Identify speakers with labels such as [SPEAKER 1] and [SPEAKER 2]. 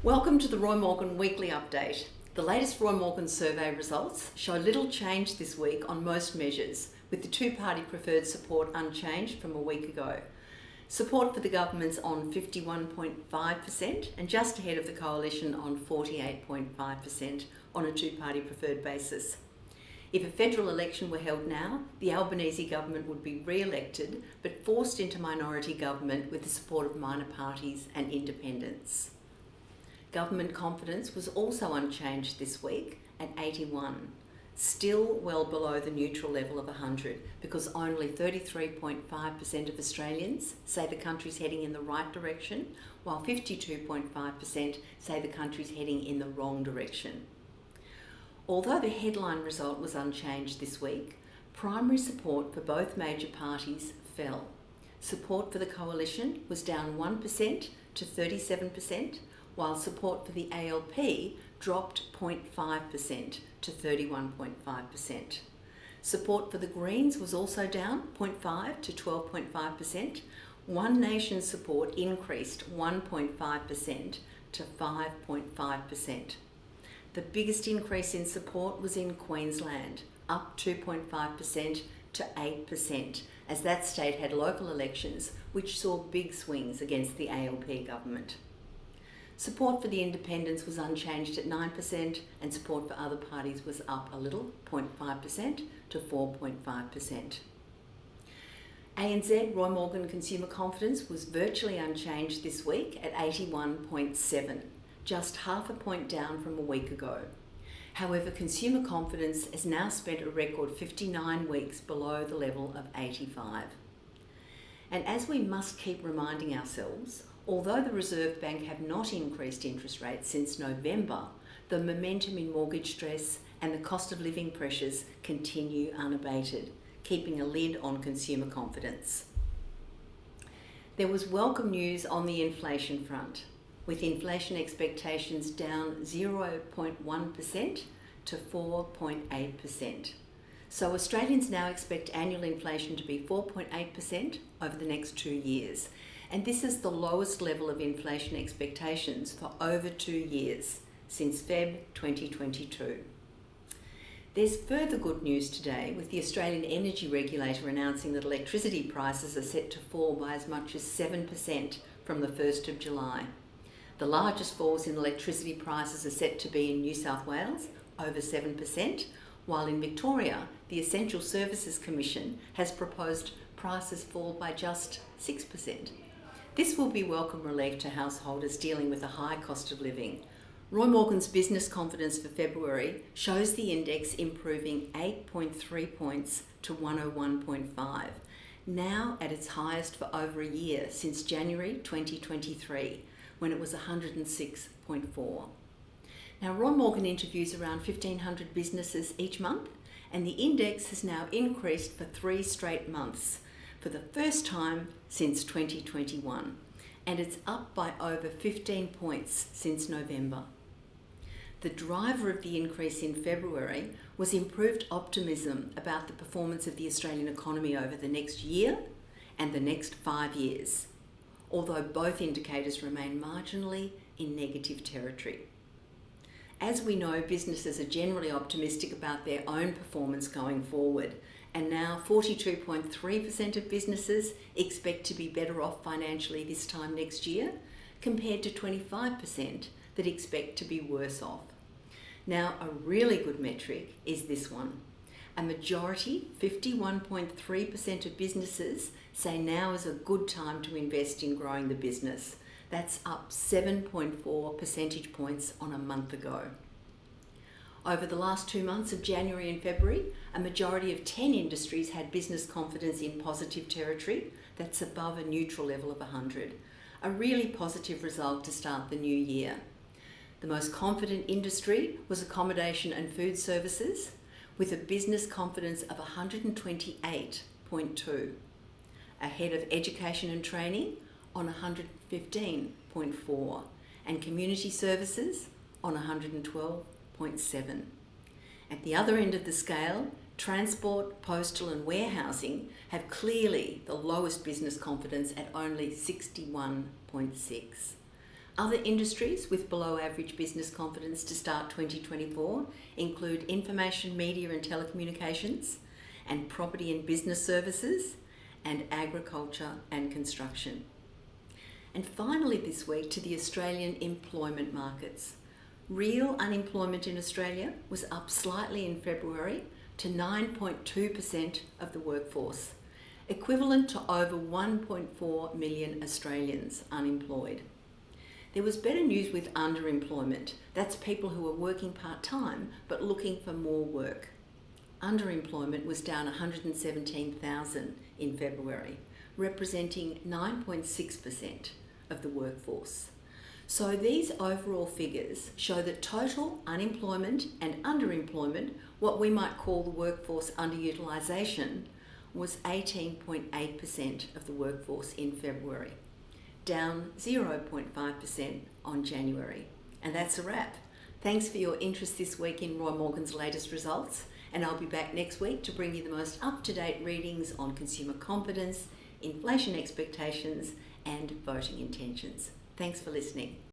[SPEAKER 1] Welcome to the Roy Morgan Weekly Update. The latest Roy Morgan survey results show little change this week on most measures, with the two-party preferred support unchanged from a week ago. Support for the government's on 51.5% and just ahead of the coalition on 48.5% on a two-party preferred basis. If a federal election were held now, the Albanese government would be re-elected but forced into minority government with the support of minor parties and independents. Government confidence was also unchanged this week at 81, still well below the neutral level of 100 because only 33.5% of Australians say the country's heading in the right direction, while 52.5% say the country's heading in the wrong direction. Although the headline result was unchanged this week, primary support for both major parties fell. Support for the coalition was down 1% to 37%, while support for the ALP dropped 0.5% to 31.5%. Support for the Greens was also down 0.5% to 12.5%. One Nation's support increased 1.5% to 5.5%. The biggest increase in support was in Queensland, up 2.5% to 8%, as that state had local elections which saw big swings against the ALP government. Support for the independents was unchanged at 9%, and support for other parties was up a little, 0.5% to 4.5%. ANZ Roy Morgan consumer confidence was virtually unchanged this week at 81.7, just half a point down from a week ago. However, consumer confidence has now spent a record 59 weeks below the level of 85. And as we must keep reminding ourselves, although the Reserve Bank have not increased interest rates since November, the momentum in mortgage stress and the cost of living pressures continue unabated, keeping a lid on consumer confidence. There was welcome news on the inflation front, with inflation expectations down 0.1% to 4.8%. So Australians now expect annual inflation to be 4.8% over the next 2 years. And this is the lowest level of inflation expectations for over 2 years, since Feb 2022. There's further good news today, with the Australian Energy Regulator announcing that electricity prices are set to fall by as much as 7% from the 1st of July. The largest falls in electricity prices are set to be in New South Wales, over 7%, while in Victoria, the Essential Services Commission has proposed prices fall by just 6%. This will be welcome relief to householders dealing with a high cost of living. Roy Morgan's business confidence for February shows the index improving 8.3 points to 101.5, now at its highest for over a year, since January 2023, when it was 106.4. Now, Roy Morgan interviews around 1,500 businesses each month, and the index has now increased for 3 straight months, for the first time since 2021, and it's up by over 15 points since November. The driver of the increase in February was improved optimism about the performance of the Australian economy over the next year and the next 5 years, although both indicators remain marginally in negative territory. As we know, businesses are generally optimistic about their own performance going forward, and now 42.3% of businesses expect to be better off financially this time next year, compared to 25% that expect to be worse off. Now, a really good metric is this one. A majority, 51.3% of businesses, say now is a good time to invest in growing the business. That's up 7.4 percentage points on a month ago. Over the last 2 months of January and February, a majority of 10 industries had business confidence in positive territory. That's above a neutral level of 100. A really positive result to start the new year. The most confident industry was accommodation and food services, with a business confidence of 128.2, ahead of education and training on 115.4, and community services on 112.7. At the other end of the scale, transport, postal and warehousing have clearly the lowest business confidence at only 61.6. Other industries with below average business confidence to start 2024 include information, media and telecommunications, and property and business services, and agriculture and construction. And finally this week to the Australian employment markets. Real unemployment in Australia was up slightly in February to 9.2% of the workforce, equivalent to over 1.4 million Australians unemployed. There was better news with underemployment. That's people who are working part-time but looking for more work. Underemployment was down 117,000 in February, representing 9.6% of the workforce. So these overall figures show that total unemployment and underemployment, what we might call the workforce underutilisation, was 18.8% of the workforce in February, down 0.5% on January. And that's a wrap. Thanks for your interest this week in Roy Morgan's latest results, and I'll be back next week to bring you the most up-to-date readings on consumer confidence, inflation expectations, and voting intentions. Thanks for listening.